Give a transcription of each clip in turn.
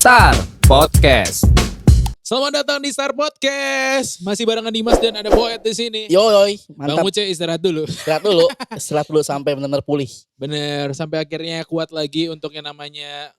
Star Podcast. Selamat datang di Star Podcast. Masih barengan Dimas dan ada Boet di sini. Yoi, Bang mantap. Uce istirahat dulu. Istirahat dulu sampai benar-benar pulih. Bener, sampai akhirnya kuat lagi untuk yang namanya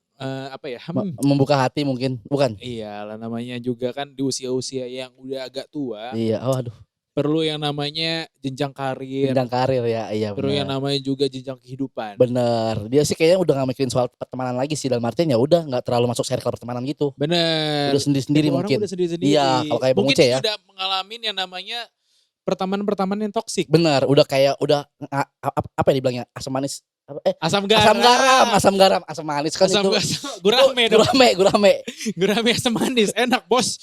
Membuka hati mungkin, bukan? Iyalah, namanya juga kan di usia-usia yang udah agak tua. Iya, waduh. Perlu yang namanya jenjang karir. Jenjang karir ya, iya Perlu yang benar. namanya juga jenjang kehidupan. Bener, dia sih kayaknya udah gak mikirin soal pertemanan lagi sih. Dalam artian ya udah gak terlalu masuk circle pertemanan gitu. Bener. Udah sendiri-sendiri Orang mungkin. udah sendiri-sendiri. Iya, kalau kayak Bang mungkin Uce dia ya. udah mengalami yang namanya pertemanan-pertemanan yang toksik. Bener, udah kayak apa ya dibilangnya, asam manis. Asam garam. Asam manis kan itu. Gurame dong. Gurame, asam manis. Enak bos.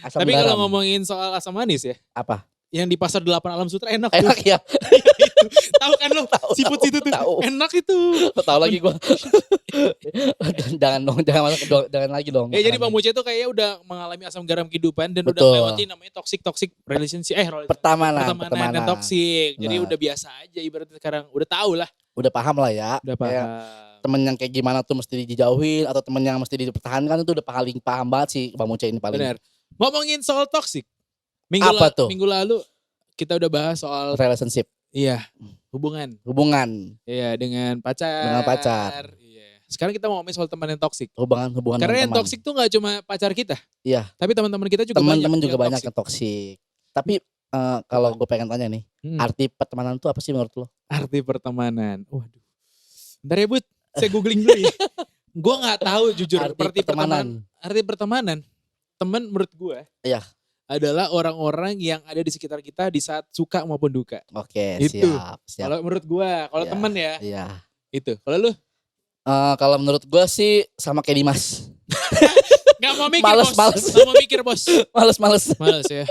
asam Tapi garam. kalau ngomongin soal asam manis ya. Apa? Yang di pasar 8 Alam Sutra enak tuh. Enak ya. Tahu kan lo? Siput itu tuh. Tahu. Enak itu. Tahu lagi gua. jangan lagi dong. Jadi Bang Muce tuh kayaknya udah mengalami asam garam kehidupan dan udah Betul. melewati namanya toxic relationship. Pertemanan. Pertemanan yang toxic. Jadi Nah. udah biasa aja ibaratnya sekarang. Udah tahu lah. Udah paham lah ya. Udah Kayak paham. temen yang kayak gimana tuh mesti dijauhin atau temen yang mesti dipertahankan itu udah paling paham banget sih Bang Muce ini paling. Benar. Ngomongin soal toxic. Apa tuh? Minggu lalu kita udah bahas soal Relationship, hubungan. hubungan Dengan pacar. Dengan pacar. Iya. Sekarang kita mau ngomongin soal teman yang toxic. hubungan Karena yang teman. toxic tuh gak cuma pacar kita. Iya. Tapi teman-teman kita juga Teman-teman juga yang banyak toxic. yang toksik. Tapi kalau gue pengen tanya nih, arti pertemanan tuh apa sih menurut lo? Arti pertemanan. Waduh. Bentar ya Bud, saya googling dulu ya. Gue gak tahu jujur Arti pertemanan. Arti pertemanan. Teman menurut gue Iya. adalah orang-orang yang ada di sekitar kita di saat suka maupun duka. Oke, Itu. siap. Kalau menurut gue, kalau Iya. teman ya, Iya. itu. Kalau lu Kalau menurut gue sih sama kayak Dimas. gak mau mikir Males, bos. males. Gak mau mikir bos. Males. Males ya.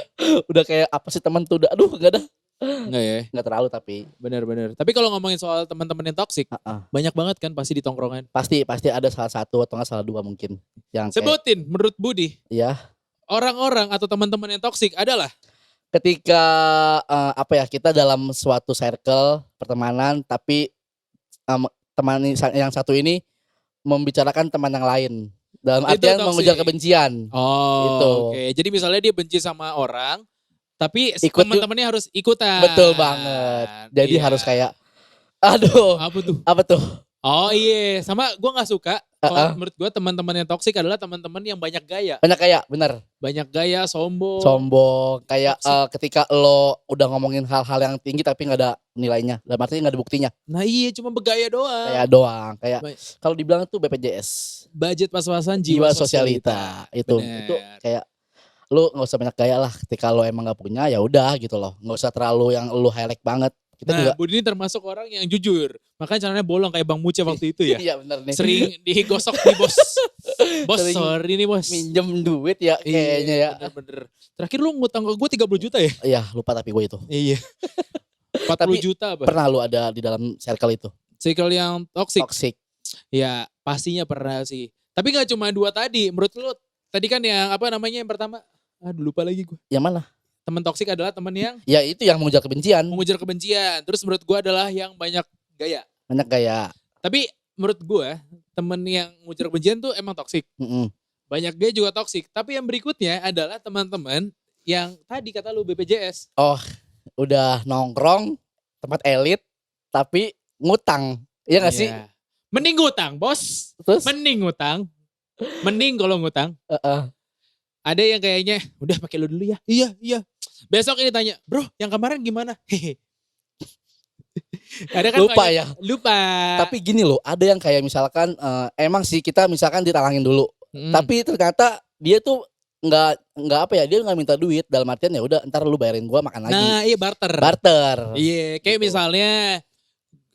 Udah kayak apa sih teman tuh udah, aduh gak ada. Enggak ya. Gak terlalu tapi. Benar-benar. Tapi kalau ngomongin soal teman-teman yang toxic, banyak banget kan pasti di tongkrongan. Pasti ada salah satu atau nggak salah dua mungkin. Yang kayak, Sebutin menurut Budi, ya. orang-orang atau teman-teman yang toksik adalah Ketika kita dalam suatu circle pertemanan tapi teman yang satu ini membicarakan teman yang lain dalam Itu artian toxic. mengujar kebencian. Gitu. Oke. Jadi misalnya dia benci sama orang, tapi Ikut teman-temannya harus ikutan. Betul banget. Jadi Iya. harus kayak aduh, Apa tuh? tuh? Oh iya, sama gue nggak suka. Kalau menurut gue teman-teman yang toksik adalah teman-teman yang banyak gaya, Banyak kayak bener sombong kayak ketika lo udah ngomongin hal-hal yang tinggi tapi nggak ada nilainya, dalam artinya nggak ada buktinya, Nah iya, cuma bergaya doang. kayak doang kayak Baik. kalau dibilang tuh BPJS. Budget pas-pasan, Jiwa sosialita itu Bener. kayak lu nggak usah banyak gaya lah ketika lo emang nggak punya ya udah gitu loh, nggak usah terlalu yang lu highlight banget. Kita juga Budi ini termasuk orang yang jujur, makanya celananya bolong kayak Bang Muce waktu itu ya. iya bener nih, Sering digosok nih bos. Bos Sering sorry nih bos. minjem duit ya kayaknya ya. Bener-bener. Terakhir lu ngutang ke gue 30 juta ya? Iya lupa tapi gue itu Iya. 40 Tapi juta apa? pernah lu ada di dalam circle itu Circle yang toxic. toxic. Ya pastinya pernah sih. Tapi gak cuma dua tadi. Menurut lu tadi kan yang apa namanya yang pertama? Aduh lupa lagi gue. Yang mana? Teman toxic adalah teman yang Ya itu yang mengujar kebencian. mengujar kebencian. Terus menurut gue adalah yang banyak gaya. Banyak gaya. Tapi menurut gue temen yang mengujar kebencian tuh emang toxic. Mm-mm. Banyak gaya juga toxic. Tapi yang berikutnya adalah teman-teman yang tadi kata lu BPJS. Oh udah nongkrong tempat elit tapi ngutang. Iya gak sih? Iya. Mending ngutang bos. Terus Mending ngutang. Mending kalau ngutang. Ada yang kayaknya udah pakai lu dulu ya. Iya. Besok ini tanya, bro yang kemarin gimana? Hehe. Ada kan lupa kayak- ya. Lupa. Tapi gini loh, ada yang kayak misalkan emang sih kita misalkan ditalangin dulu, tapi ternyata dia tuh nggak apa ya, dia nggak minta duit dalam artian ya udah ntar lu bayarin gua makan lagi. Nah iya barter. Iya kayak Gitu. misalnya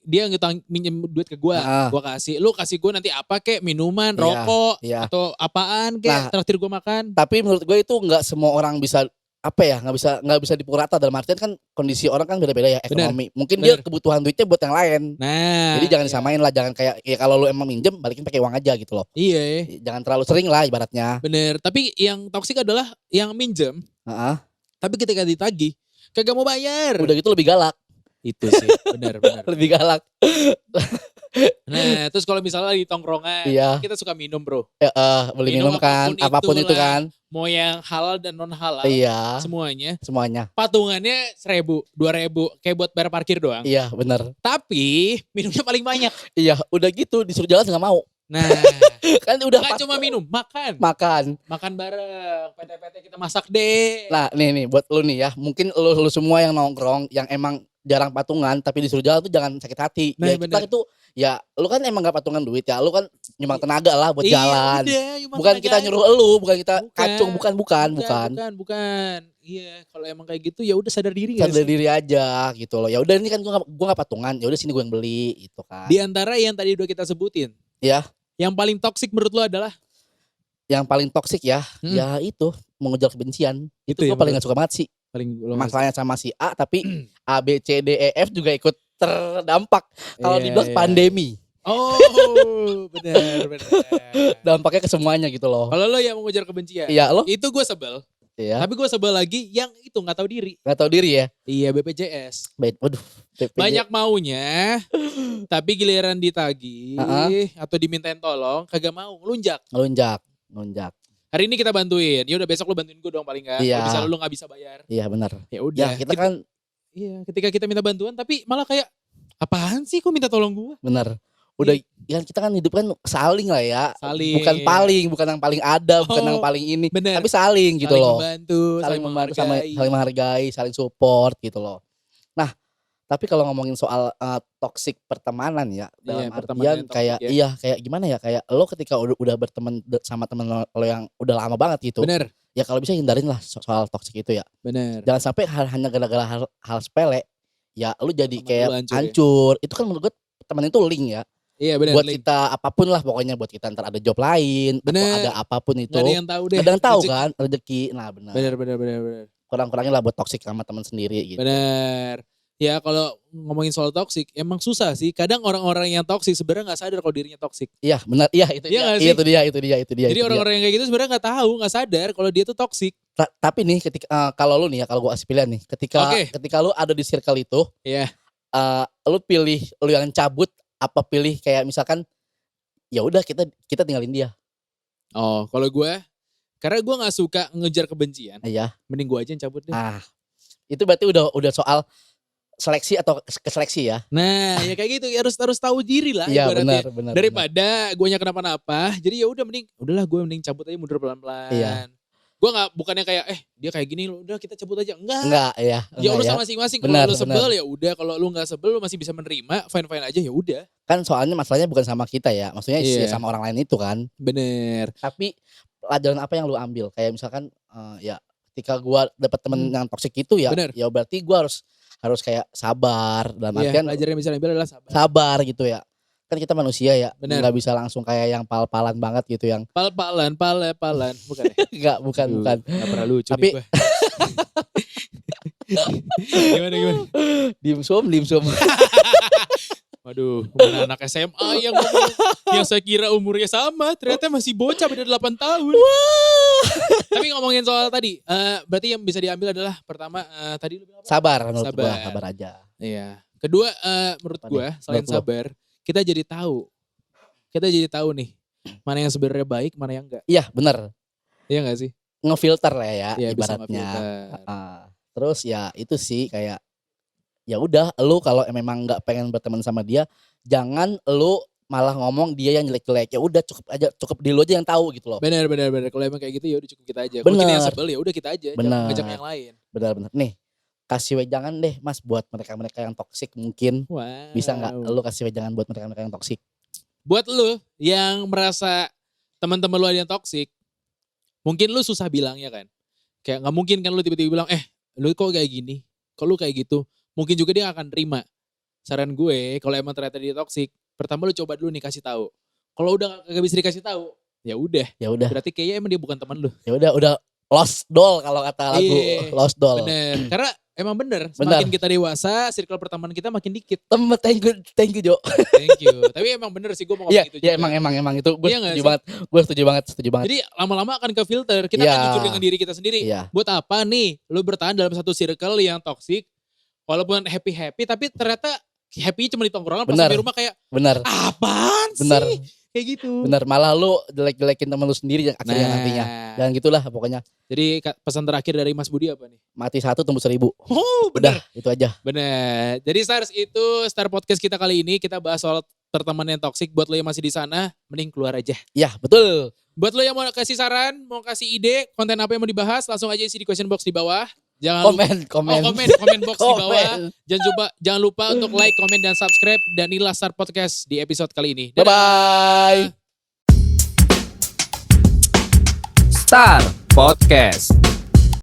dia ngutang minjem duit ke gua, gua kasih, lu kasih gua nanti apa kek, minuman, Iya, rokok, iya. atau apaan kek, Nah, traktir gua makan. Tapi menurut gue itu nggak semua orang bisa nggak bisa dipukul rata dalam artian kan kondisi orang kan beda-beda ya ekonomi. Mungkin dia kebutuhan duitnya buat yang lain. Nah, Jadi jangan iya. disamain lah, jangan kayak ya kalau lu emang minjem balikin pakai uang aja gitu loh. Iya, Jangan terlalu sering lah ibaratnya. bener. Tapi yang toksik adalah yang minjem, Heeh. tapi ketika ditagih kagak mau bayar. Udah gitu lebih galak. Itu sih, benar. Lebih galak. Nah, terus kalau misalnya di tongkrongan, Iya. kita suka minum bro. Beli Minum minum kan, apapun itu itulah. kan. Mau yang halal dan non halal, Iya. semuanya. Patungannya 1.000, 2.000, kayak buat bayar parkir doang. Iya, benar. Tapi minumnya paling banyak. Iya, udah gitu disuruh jalan nggak mau. Nah, Kan udah nggak cuma minum, makan bareng. PT kita masak deh. Nah, nih buat lu nih ya. Mungkin lu semua yang nongkrong yang emang jarang patungan tapi disuruh jalan tuh jangan sakit hati. Nah, Ya kita itu ya lu kan emang gak patungan duit ya. Lu kan nyumbang tenaga lah buat jalan. Bukan kita nyuruh elu, bukan kita kacung, bukan. Iya, kalau emang kayak gitu ya udah sadar diri gak Sadar sih? diri aja gitu loh. Ya udah ini kan gua gak patungan. Ya udah sini gua yang beli gitu kan. Di antara yang tadi udah kita sebutin. Ya. Yang paling toksik menurut lu adalah? Yang paling toksik ya, ya itu mengejar kebencian. Itu gua paling gak suka banget sih. Masalahnya sama si A tapi A B C D E F juga ikut terdampak. Kalau dibilang pandemi. Oh, benar. Dampaknya ke semuanya gitu loh. Kalau lo yang mengejar kebencian, iya lo. Itu gue sebel. Iya. Tapi gue sebel lagi yang itu nggak tahu diri. Nggak tahu diri ya? Iya, BPJS. Waduh. Banyak maunya, tapi giliran ditagih atau dimintain tolong, kagak mau, ngelunjak. Hari ini kita bantuin. Ya udah besok lu bantuin gue dong paling enggak. Iya. Kalau bisa lu enggak bisa bayar. Iya benar. Ya udah. Ya, kita kan ketika kita minta bantuan tapi malah kayak apaan sih kok minta tolong gue? Benar. Udah kan kita kan hidup kan saling lah ya. Saling. Bukan yang paling ada, bukan yang paling ini. Bener. Tapi saling gitu loh. Saling membantu, saling menghargai, saling support gitu loh. Nah, tapi kalau ngomongin soal toxic pertemanan ya, dalam artian kayak kayak gimana ya, kayak lo ketika udah berteman sama temen lo yang udah lama banget gitu. Bener. Ya kalau bisa hindarin lah soal toxic itu ya. Bener. Jangan sampai hanya gara-gara hal sepele ya lo jadi kayak hancur. Itu kan menurut gue teman itu link ya. Iya benar. Buat kita apapun lah pokoknya, buat kita ntar ada job lain atau ada apapun itu. Gak ada yang tahu deh. Ada yang tahu kan rezeki. Nah benar. Benar. Kurang-kurangin lah buat toxic sama teman sendiri gitu. Benar. Ya kalau ngomongin soal toxic emang susah sih. Kadang orang-orang yang toxic sebenarnya nggak sadar kalau dirinya toxic. Iya benar. Iya itu dia. Jadi orang-orang yang kayak gitu sebenarnya nggak tahu, nggak sadar kalau dia tuh toxic. Tapi nih ketika kalau lu nih ya, kalau gua kasih pilihan nih, ketika lu ada di circle itu, lu pilih lu yang cabut apa pilih kayak misalkan ya udah kita tinggalin dia. Oh, kalau gue karena gue nggak suka ngejar kebencian. Iya. Mending gue aja yang cabut deh. Itu berarti udah soal seleksi atau keseleksi ya. Nah, ya kayak gitu harus tahu diri lah. Iya benar. Daripada gue kenapa-napa, jadi ya udahlah gue mending cabut aja mundur pelan-pelan. Iya. Gue bukannya kayak dia kayak gini loh, udah kita cabut aja. Enggak ya. Ya urusan masing-masing. Kalau lu sebel ya udah, kalau lu nggak sebel lu masih bisa menerima, fine aja ya udah. Kan soalnya masalahnya bukan sama kita ya, maksudnya sama orang lain itu kan. Bener. Tapi pelajaran apa yang lu ambil? Kayak misalkan ya ketika gua dapet temen yang toksik itu ya, ya berarti gua harus kayak sabar dalam artian. Pelajaran yang bisa diambil adalah sabar. Sabar gitu ya. Kan kita manusia ya, nggak bisa langsung kayak yang pal-palan banget gitu yang pal-palan, bukan ya? bukan. Nggak pernah lucu tapi nih gimana? Dim sum. Waduh, anak SMA yang saya kira umurnya sama, ternyata masih bocah beda 8 tahun. Tapi ngomongin soal tadi, berarti yang bisa diambil adalah pertama tadi lu bilang apa? Sabar menurut gua, sabar aja. Iya. Kedua menurut gua selain sabar, kita jadi tahu nih mana yang sebenarnya baik, mana yang enggak. Iya benar. Iya enggak sih? Ngefilter lah ya ibaratnya. Terus ya itu sih kayak ya udah lu kalau memang nggak pengen berteman sama dia, jangan lu malah ngomong dia yang jelek-jelek. Ya udah cukup di lu aja yang tahu gitu loh. Benar. Kalau emang kayak gitu ya udah cukup kita aja. Kalau kita yang sebel ya udah kita aja, jangan ngajak yang lain. Benar. Nih, kasih wejangan deh Mas buat mereka-mereka yang toksik mungkin. Wow. Bisa nggak lu kasih wejangan buat mereka-mereka yang toksik? Buat lu yang merasa teman-teman lu ada yang toksik, mungkin lu susah bilangnya kan. Kayak nggak mungkin kan lu tiba-tiba bilang, lu kok kayak gini, kok lu kayak gitu. Mungkin juga dia akan terima. Saran gue, kalau emang ternyata dia toksik, pertama lu coba dulu nih kasih tahu. Kalau udah gak bisa dikasih tahu, ya udah. Berarti kayaknya emang dia bukan teman lu. Ya udah lost doll kalau kata lagu Lost Doll. Bener. Karena emang bener. Semakin kita dewasa, circle pertemanan kita makin dikit. Thank you Jo. Thank you. Tapi emang bener sih gue mau ngomong gitu juga. Iya emang itu gue setuju banget. Jadi lama-lama akan ke filter. Kita akan jujur dengan diri kita sendiri. Iya. Buat apa nih lu bertahan dalam satu circle yang toksik? walaupun happy tapi ternyata happy cuma di tongkrongan, pas Benar. sampai rumah kayak Bener. apaan sih? Bener. Kayak gitu. Bener, malah lu jelek-jelekin temen lu sendiri akhirnya Nah. nantinya. Dan gitulah pokoknya. Jadi pesan terakhir dari Mas Budi apa nih? Mati 1 tembus 1000. Oh bener. Udah, itu aja. Bener. Jadi Stars, itu Star Podcast kita kali ini. Kita bahas soal pertemanan yang toksik. Buat lo yang masih di sana, mending keluar aja. Ya, betul. Buat lo yang mau kasih saran, mau kasih ide, konten apa yang mau dibahas, langsung aja isi di question box di bawah. Jangan lupa, Komen. komen box di bawah. Komen. Jangan lupa untuk like, komen, dan subscribe. Dan inilah Star Podcast di episode kali ini. Bye-bye. Star Podcast.